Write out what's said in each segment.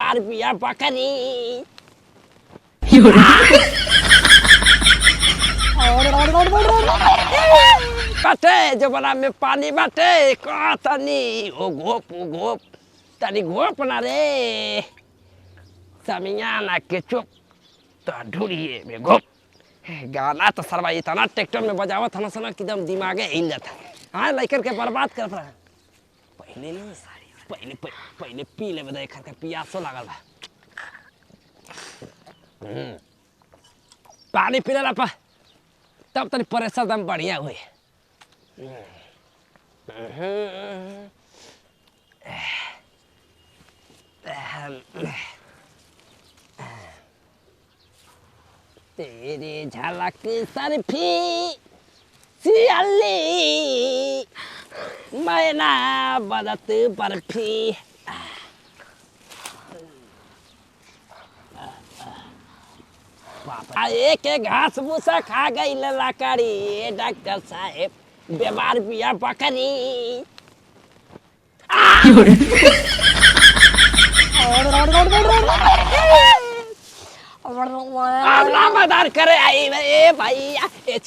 बीमार बिया बकरी। बाटे जबना में पानी बाटे का तनी ओ घोप तनी घोप ना रे समियाना के चुप तो ढूंढिए में घोप। गाना तो सरवा इतना ट्रैक्टर में बजावत हन सन एकदम दिमागे हिल जाता। हाँ लइकन के बर्बाद कर रहा। पहले नहीं पहले पहले पी ले बदे खर के पियासो लागल बा। पानी पी लेला पा तब तनी प्रेशर दम बढ़िया हुई। तेरी झलक सरफी सियाली मैना बदत बर्फी। एक घास भूसा खा गई लकड़ी डॉक्टर साहेब बीमार बिया बकरी। मदद करे आई ए भैया ए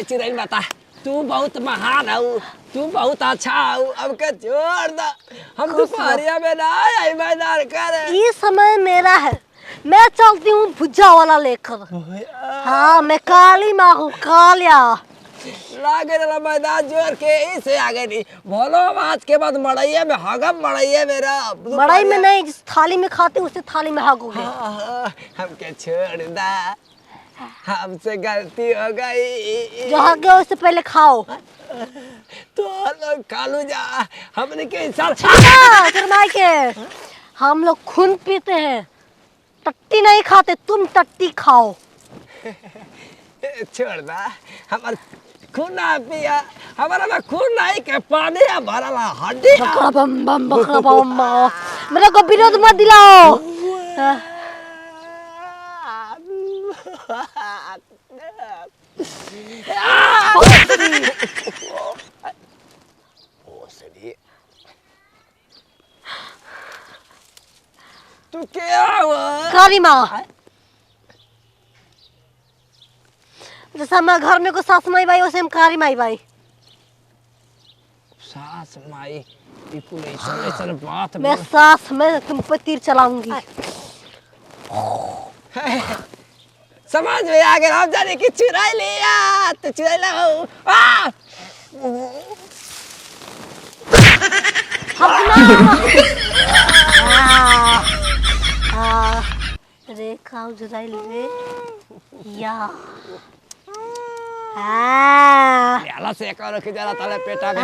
चुड़ैल बता तू बहुत महान हूँ तू बहुत अच्छा हूँ अब के छोड़ दा हम दोपहरिया में ना आई मदद करे। ये समय मेरा है मैं चलती हूँ भुज्जा वाला लेकर। हाँ मैं काली माँ हूँ कालिया लागे मैदान जोर के इसे आगे नहीं बोलो आज के बाद मड़ैया में हगम मड़ैया मेरा मड़ाई में नहीं जिस थाली में खाते उसे थाली में हगोगे। हमके छोड़ दा हमसे गलती हो गई जो हग गया उससे पहले खाओ। तो लोग खालू जा हमने के इंसान के हम लोग खून पीते हैं टट्टी नहीं खाते तुम टट्टी खाओ। छोड़ दा हमार खून ना पिया हमारा में खून नहीं के पानी भरला हड्डी बकरा बम मेरे को विरोध मत दिलाओ। तू क्या हुआ काली माँ जैसा मैं घर में को सास माई भाई वैसे हम कारी माई भाई। सास माई ऐसा बात मैं सास मैं तुम पे तीर चलाऊंगी। समझ में आ गया हम जाने की चुराई लिया तो चुराई ला रे खाओ चुराई ले या याला से करो कि जरा ताले पेटा में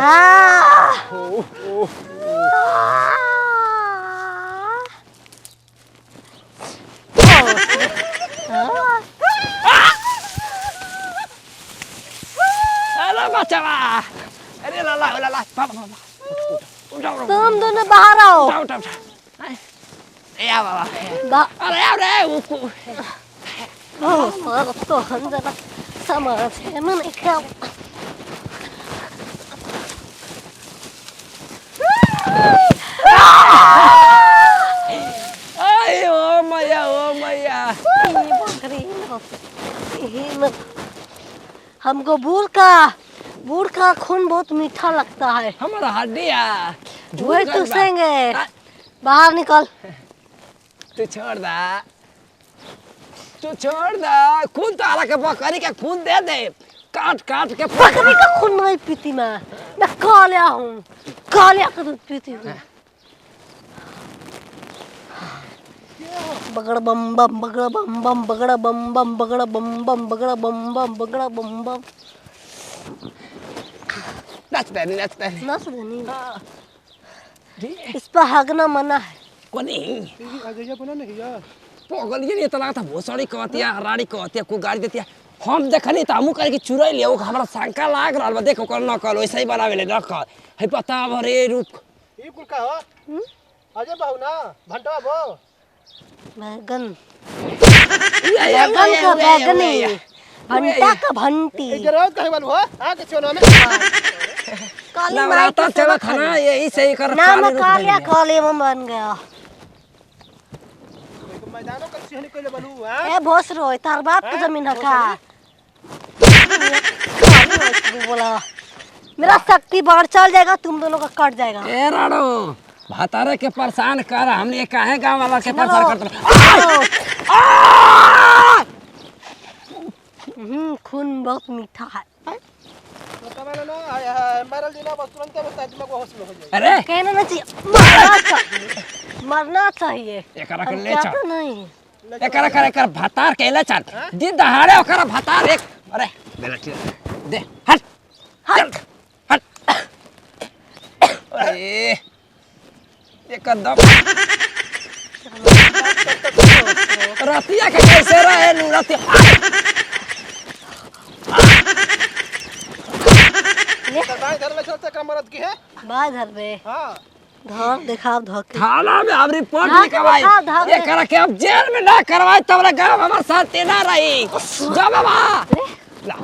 अरे बचावा अरे लाला पापा तुम दोनों बाहर आओ। उठा ए आ बाबा अरे आ रे तो हम जरा समझ है मैंने क्या ओ मैया हमको बूढ़ का खून बहुत मीठा लगता है। हमारा हड्डिया वही चूसेंगे बाहर निकल। तू छोड़ दा खून तो आला के बकरी के खून दे दे काट के बकरी का खून नहीं पीती मैं कालिया हूँ कालिया का दूध पीती हूँ। बगड़ा बम बम बगड़ा बम बम बगड़ा बम बम बगड़ा बम बम बगड़ा बम बम बगड़ा बम बम नाच देनी इस पर हगना मना है। कोनी पगल ये नहीं तला था भोसड़ी कहतिया रानी कहतिया को गाड़ी देतिया हम देखनी त हमू करे कि चुराई लियो हमरा शंका लाग रहल बा देखो कर न कर वैसे ही बनावे ले रख है पता भरे रुक ई कुल का हो अजय बाबू ना भंटवा बो बैगन बैगन का बैगनी भंटा का भंटी जरूरत कहे वालू हो आ के चोना में काली माई तो चला था ना यही सही कर नाम कालिया काली में बन गया। मैदानों का सिहनी कइले बनू हां ए भोस रो तार बाप के जमीन है का बोला मेरा शक्ति बढ़ चल जाएगा तुम दोनों का कट जाएगा ए राड़ो भातारे के परेशान कर हमने काहे गांव वाला के परेशान करत खून बहुत मीठा है तो कमाल ना मारल दिना बस तुरंत बस आदमी को होश में हो जाए अरे कहना ना चाहिए मरना चाहिए एकरा के ले क्या चल तो नहीं एकरा करे कर भातार के ले चल दिन दहाड़े ओकरा भातार एक अरे बेला दे हट हट हट अरे एकदम रतिया के कैसे रहे नु रतिया सरदार इधर ले चलते का मरद की है बाय धर बे हां धर दिखाओ धोके थाना में अब रिपोर्ट हाँ, लिखवाई हाँ, हाँ, ये करा के अब जेल में ना करवाई तब रे गांव हमार साथ ना रही जा बाबा ला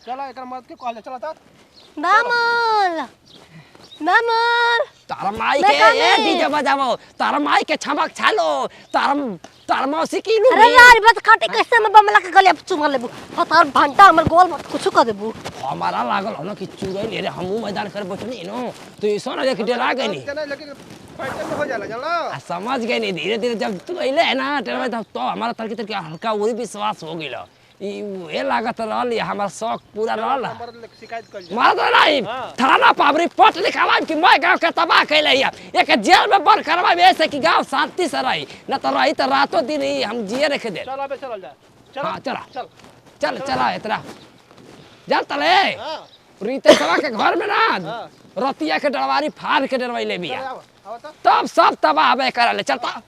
चला एक मरद के कॉल चला था मामल मामल तारा माई मैं के कहाँ ए में? डीजे बजावो तारा माई के छमक छालो तारा मौसी की लू अरे यार बस काटे कैसे मैं बमला के गले चुमा लेबू हतार भंटा हमर गोल मत कुछ कर देबू हमारा लागल हो ना कि चुरई ले रे हमू मैदान कर बैठनी नो तो ऐसा ना देख डरा गई नहीं जना लेके फाइटर में हो जाला जानला समझ गए नहीं धीरे धीरे जब तू अइले है ना टेरवे तो हमारा तरकी तरकी हल्का वही विश्वास हो गइल ये लागत रहल हमार शौक पूरा रहल मरद लेके शिकायत कर जा मार दो नहीं थाना पर रिपोर्ट लिखावा कि मैं गांव के तबाह कैले हिया एक जेल में बंद करवा ऐसे कि गांव शांति से रही न तो रही तो रातों दिन ही हम जिए रखे दे चल अबे चल जा चल हाँ चला चल चल चला इतना चल तले हां रीते सवा के घर में ना रतिया के डरवारी फाड़ के डरवाई ले बिया आओ आओ तो तब सब तबाह बे कर ले चलता